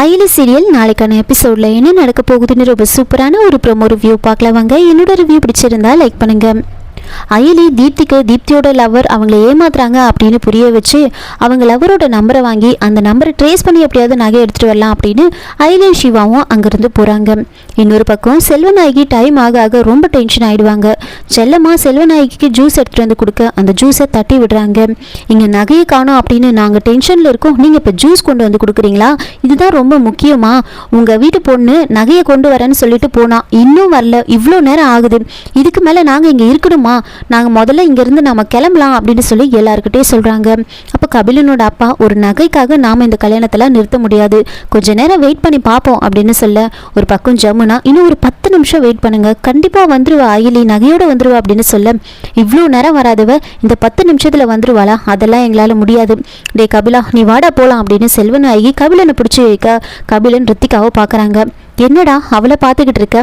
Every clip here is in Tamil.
அயலி சீரியல் நாளைக்கான எபிசோட்ல என்ன நடக்க போகுதுன்னு ரொம்ப சூப்பரான ஒரு ப்ரோமோ ரிவ்யூ பார்க்கலாம் வாங்க. என்னோட ரிவ்யூ பிடிச்சிருந்தா லைக் பண்ணுங்க. அயலி தீப்தியோட லவர் அவங்கள ஏமாத்துறாங்க அப்படின்னு புரிய வச்சு அவங்க லவரோட நம்பரை வாங்கி அந்த நம்பரை ட்ரேஸ் பண்ணி எப்படியாவது நகை எடுத்துட்டு வரலாம் அப்படின்னு அயலியும் சிவாவும் அங்கிருந்து போறாங்க. இன்னொரு பக்கம் செல்வநாயகி டைம் ஆக ஆக ரொம்ப டென்ஷன் ஆயிடுவாங்க. செல்லம்மா செல்வநாயகிக்கு ஜூஸ் எடுத்துட்டு வந்து கொடுக்க அந்த ஜூஸை தட்டி விடுறாங்க. இங்க நகையை காணோம் அப்படின்னு நாங்க டென்ஷன்ல இருக்கோம், நீங்க இப்ப ஜூஸ் கொண்டு வந்து கொடுக்குறீங்களா? இதுதான் ரொம்ப முக்கியமா? உங்க வீட்டு பொண்ணு நகையை கொண்டு வரேன்னு சொல்லிட்டு போனா, இன்னும் வரல, இவ்வளோ நேரம் ஆகுது, இதுக்கு மேல நாங்க இங்க இருக்கணுமா? நாங்கள் முதல்ல இங்கேருந்து நம்ம கிளம்பலாம் அப்படின்னு சொல்லி எல்லாருக்கிட்டே சொல்கிறாங்க. அப்போ கபிலனோட அப்பா, ஒரு நகைக்காக நாம் இந்த கல்யாணத்தில் நிறுத்த முடியாது, கொஞ்ச நேரம் வெயிட் பண்ணி பார்ப்போம் அப்படின்னு சொல்ல, ஒரு பக்கம் ஜமுனா, இன்னும் ஒரு 10 நிமிஷம் வெயிட் பண்ணுங்க, கண்டிப்பாக வந்துருவா அயலி, நகையோடு வந்துருவா அப்படின்னு சொல்ல, இவ்வளோ நேரம் வராதவ இந்த 10 நிமிஷத்தில் வந்துருவாளா? அதெல்லாம் எங்களால் முடியாது, டே கபிலா நீ வாடா போகலாம் அப்படின்னு செல்வநாயகி கபிலனை பிடிச்சி வைக்க கபிலன் ரித்திகாவை பார்க்குறாங்க. என்னடா அவளை பார்த்துக்கிட்டு இருக்க?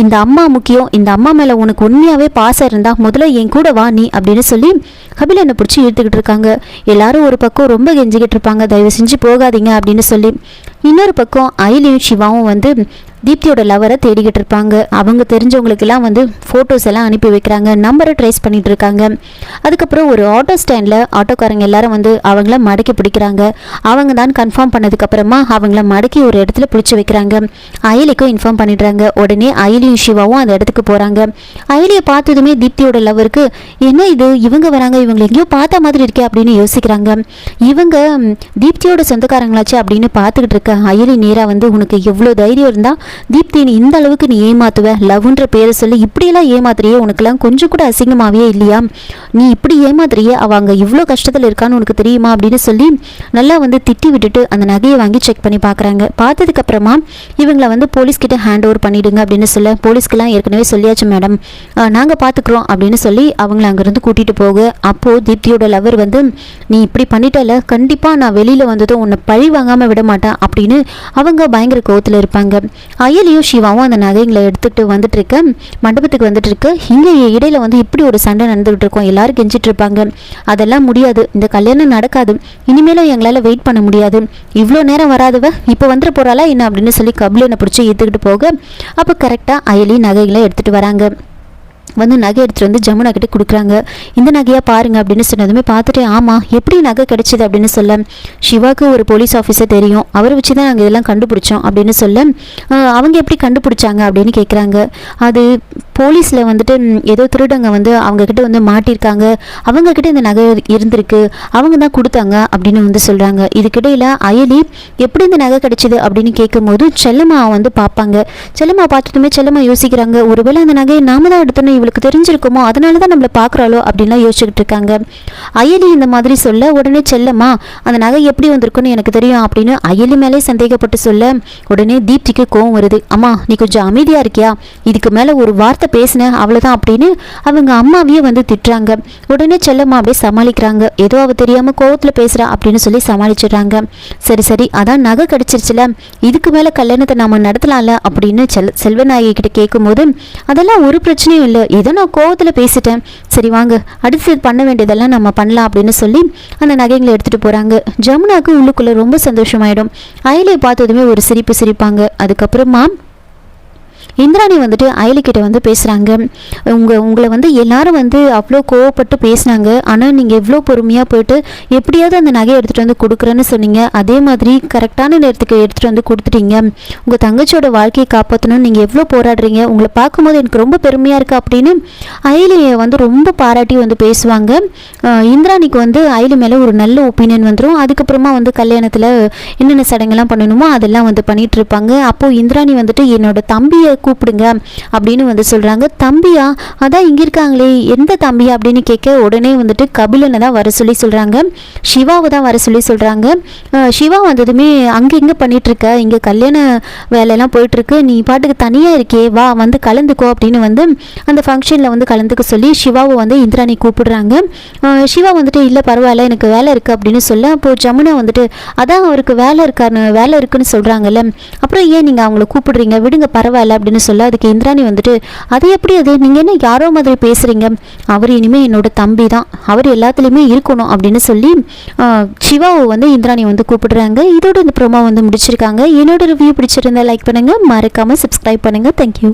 இந்த அம்மா முக்கியம், இந்த அம்மா மேலே உனக்கு உண்மையாகவே பாசம் இருந்தா முதல்ல என் கூட வா நீ அப்படின்னு சொல்லி கபிலனை பிடிச்சி இழுத்துக்கிட்டு இருக்காங்க. எல்லாரும் ஒரு பக்கம் ரொம்ப கெஞ்சிக்கிட்டு இருப்பாங்க, தயவு செஞ்சு போகாதீங்க அப்படின்னு சொல்லி. இன்னொரு பக்கம் அயலியும் சிவாவும் வந்து தீப்தியோட லவரை தேடிக்கிட்டு இருப்பாங்க. அவங்க தெரிஞ்சவங்களுக்கெல்லாம் வந்து ஃபோட்டோஸ் எல்லாம் அனுப்பி வைக்கிறாங்க, நம்பரை ட்ரேஸ் பண்ணிட்டு இருக்காங்க. அதுக்கப்புறம் ஒரு ஆட்டோ ஸ்டாண்டில் ஆட்டோக்காரங்க எல்லாரும் வந்து அவங்கள மடக்கி பிடிக்கிறாங்க. அவங்க தான் கன்ஃபார்ம் பண்ணதுக்கப்புறமா அவங்கள மடக்கி ஒரு இடத்துல பிடிச்சி வைக்கிறாங்க. அயலிக்கும் இன்ஃபார்ம் பண்ணிடுறாங்க. உடனே அயலியும் சிவாவும் அந்த இடத்துக்கு போகிறாங்க. அயலியை பார்த்ததுமே தீப்தியோட லவருக்கு, என்ன இது இவங்க வராங்க, இவங்களை எங்கேயோ பார்த்த மாதிரி இருக்கே அப்படின்னு யோசிக்கிறாங்க. இவங்க தீப்தியோட சொந்தக்காரங்களாச்சு அப்படின்னு பார்த்துக்கிட்டு இருக்க அயலி நேராக வந்து, உனக்கு எவ்வளோ தைரியம் இருந்தால் தீப்தி நீ இந்த அளவுக்கு நீ ஏமாத்துவ, லவ்ன்ற பேரை சொல்லி இப்படியெல்லாம் ஏமாத்துறியே, உனக்குலாம் கொஞ்சம் கூட அசிங்கமாவே இல்லையா? நீ இப்படி ஏமாத்துறியே, அவங்க இவ்வளோ கஷ்டத்தில் இருக்கான்னு உனக்கு தெரியுமா அப்படின்னு சொல்லி நல்லா வந்து திட்டி விட்டுட்டு அந்த நகையை வாங்கி செக் பண்ணி பார்க்குறாங்க. பார்த்ததுக்கப்புறமா இவங்களை வந்து போலீஸ்கிட்ட ஹேண்ட் ஓவர் பண்ணிவிடுங்க அப்படின்னு சொல்ல, போலீஸ்க்கெல்லாம் ஏற்கனவே சொல்லியாச்சு மேடம், நாங்கள் பார்த்துக்குறோம் அப்படின்னு சொல்லி அவங்கள அங்கேருந்து கூட்டிகிட்டு போக, அப்போது தீப்தியோட லவர் வந்து, நீ இப்படி பண்ணிட்டல, கண்டிப்பாக நான் வெளியில் வந்ததும் உன்னை பழி வாங்காமல் விட மாட்டேன் அப்படின்னு அவங்க பயங்கர கோவத்தில் இருப்பாங்க. அயலியும் சிவாவும் அந்த நகைங்களை எடுத்துகிட்டு வந்துட்டு இருக்க மண்டபத்துக்கு வந்துட்டு இருக்கு. இங்கே இடையில வந்து இப்படி ஒரு சண்டை நடந்துகிட்டு இருக்கோம், எல்லாரும் கெஞ்சிட்டு இருப்பாங்க. அதெல்லாம் முடியாது, இந்த கல்யாணம் நடக்காது, இனிமேலும் எங்களால் வெயிட் பண்ண முடியாது, இவ்வளோ நேரம் வராதவ இப்போ வந்துட்டு போகிறாளா என்ன அப்படின்னு சொல்லி கபிலனை பிடிச்சி ஏற்றுக்கிட்டு போக, அப்போ கரெக்டாக அயலி நகைகளை எடுத்துகிட்டு வராங்க. வந்து நகை எடுத்துகிட்டு வந்து ஜமுனா கிட்ட கொடுக்குறாங்க. இந்த நகையாக பாருங்க அப்படின்னு சொன்னதுமே பார்த்துட்டு, ஆமாம் எப்படி நகை கிடைச்சிது அப்படின்னு சொல்ல, சிவாவுக்கு ஒரு போலீஸ் ஆஃபீஸர் தெரியும், அவரை வச்சு தான் நாங்கள் இதெல்லாம் கண்டுபிடிச்சோம் அப்படின்னு சொல்ல, அவங்க எப்படி கண்டுபிடிச்சாங்க அப்படின்னு கேட்குறாங்க. அது போலீஸில் வந்துட்டு ஏதோ திருடங்க வந்து அவங்கக்கிட்ட வந்து மாட்டியிருக்காங்க, அவங்கக்கிட்ட இந்த நகை இருந்திருக்கு, அவங்க தான் கொடுத்தாங்க அப்படின்னு வந்து சொல்கிறாங்க. இதுக்கிடையில் அயலி எப்படி இந்த நகை கிடைச்சிது அப்படின்னு கேட்கும்போது செல்லம்மா வந்து பார்ப்பாங்க. செல்லம்மா பார்த்துட்டுமே செல்லம்மா யோசிக்கிறாங்க, ஒருவேளை அந்த நகையை நாம தான் எடுத்தோன்னு இவளுக்கு தெரிஞ்சிருக்குமோ, அதனால தான் நம்மளை பார்க்குறாளோ அப்படின்லாம் யோசிச்சுக்கிட்டு இருக்காங்க. அயலி இந்த மாதிரி சொல்ல, உடனே செல்லம்மா அந்த நகை எப்படி வந்திருக்குன்னு எனக்கு தெரியும் அப்படின்னு அயலி மேலே சந்தேகப்பட்டு சொல்ல, உடனே தீப்திக்கு கோவம் வருது. அம்மா நீ கொஞ்சம் அமைதியாக இருக்கியா, இதுக்கு மேலே ஒரு வார்த்தை பேசின அவ்வளோதான் அப்படின்னு அவங்க அம்மாவையே வந்து திட்டுறாங்க. உடனே செல்லம்மா அப்படியே சமாளிக்கிறாங்க, ஏதோ அவ தெரியாமல் கோவத்தில் பேசுகிறா அப்படின்னு சொல்லி சமாளிச்சிடுறாங்க. சரி சரி அதான் நகை கிடைச்சிருச்சுல, இதுக்கு மேலே கல்யாணத்தை நாம நடத்தலாம்ல அப்படின்னு செல்வநாயகி கிட்ட கேட்கும்போது, அதெல்லாம் ஒரு பிரச்சனையும் இல்லை, ஏதோ நான் கோவத்தில் பேசிட்டேன், சரி வாங்க அடுத்து பண்ண வேண்டியதெல்லாம் நம்ம பண்ணலாம் அப்படின்னு சொல்லி அந்த நகைகளை எடுத்துகிட்டு போகிறாங்க. ஜமுனாவுக்கு உள்ளுக்குள்ளே ரொம்ப சந்தோஷமாயிடும். அயலியை பார்த்ததுமே ஒரு சிரிப்பு சிரிப்பாங்க. அதுக்கப்புறமா இந்திராணி வந்துட்டு அயலிக்கிட்ட வந்து பேசுகிறாங்க. உங்களை வந்து எல்லாரும் வந்து அவ்வளோ கோவப்பட்டு பேசினாங்க, ஆனால் நீங்கள் எவ்வளோ பொறுமையாக போயிட்டு எப்படியாவது அந்த நகையை எடுத்துகிட்டு வந்து கொடுக்குறேன்னு சொன்னீங்க, அதே மாதிரி கரெக்டான நேரத்துக்கு எடுத்துகிட்டு வந்து கொடுத்துட்டீங்க, உங்கள் தங்கச்சியோட வாழ்க்கையை காப்பாற்றணும்னு நீங்கள் எவ்வளோ போராடுறீங்க, உங்களை பார்க்கும்போது எனக்கு ரொம்ப பெருமையாக இருக்குது அப்படின்னு அயலியை வந்து ரொம்ப பாராட்டி வந்து பேசுவாங்க. இந்திராணிக்கு வந்து அயலி மேலே ஒரு நல்ல ஒப்பீனியன் வந்துடும். அதுக்கப்புறமா வந்து கல்யாணத்தில் என்னென்ன சடங்கெல்லாம் பண்ணணுமோ அதெல்லாம் வந்து பண்ணிகிட்டு இருப்பாங்க. அப்போது இந்திராணி வந்துட்டு, என்னோட தம்பியை கூப்பிடுங்க அப்படின்னு வந்து சொல்கிறாங்க. தம்பியா? அதான் இங்கே இருக்காங்களே, எந்த தம்பியா அப்படின்னு கேட்க, உடனே வந்துட்டு கபிலனை தான் வர சொல்லி சொல்கிறாங்க, சிவாவை தான் வர சொல்லி சொல்கிறாங்க. சிவா வந்ததுமே, அங்கே இங்கே பண்ணிகிட்ருக்க, இங்கே கல்யாண வேலையெல்லாம் போயிட்டுருக்கு, நீ பாட்டுக்கு தனியாக இருக்கே, வா வந்து கலந்துக்கோ அப்படின்னு வந்து அந்த ஃபங்க்ஷனில் வந்து கலந்துக்க சொல்லி சிவாவை வந்து இந்திராணி கூப்பிடுறாங்க. சிவா வந்துட்டு, இல்லை பரவாயில்ல எனக்கு வேலை இருக்குது அப்படின்னு சொல்ல, அப்போது ஜமுனா வந்துட்டு, அதான் அவருக்கு வேலை இருக்குன்னு சொல்கிறாங்கல்ல, அப்புறம் ஏன் நீங்கள் அவங்கள கூப்பிடுறீங்க, விடுங்க பரவாயில்ல அப்படின்னு சொல்ல அதுக்கு இந்திராணி வந்துட்டு அது எப்படி அது நீங்கள் என்ன யாரோ மாதிரி பேசுகிறீங்க, அவர் இனிமேல் என்னோட தம்பி தான், அவர் எல்லாத்துலேயுமே இருக்கணும் அப்படின்னு சொல்லி சிவாவை வந்து இந்திராணி வந்து கூப்பிடுறாங்க. இதோட இந்த ப்ரோமோ வந்து முடிச்சிருக்காங்க. என்னோட ரிவ்யூ பிடிச்சிருந்தா லைக் பண்ணுங்கள், மறக்காமல் சப்ஸ்கிரைப் பண்ணுங்கள். தேங்க்யூ.